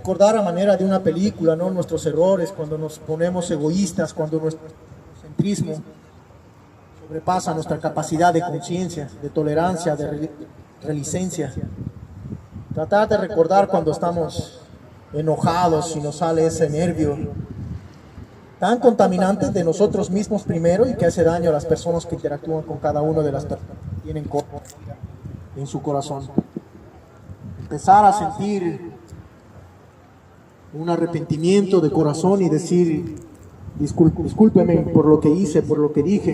recordar a manera de una película, ¿no?, nuestros errores, cuando nos ponemos egoístas, cuando nuestro centrismo sobrepasa nuestra capacidad de conciencia, de tolerancia, de relicencia. Tratar de recordar cuando estamos enojados y nos sale ese nervio tan contaminante de nosotros mismos primero y que hace daño a las personas que interactúan con cada una de las personas que tienen en su corazón. Empezar a sentir un arrepentimiento de corazón y decir, discúlpeme por lo que hice, por lo que dije.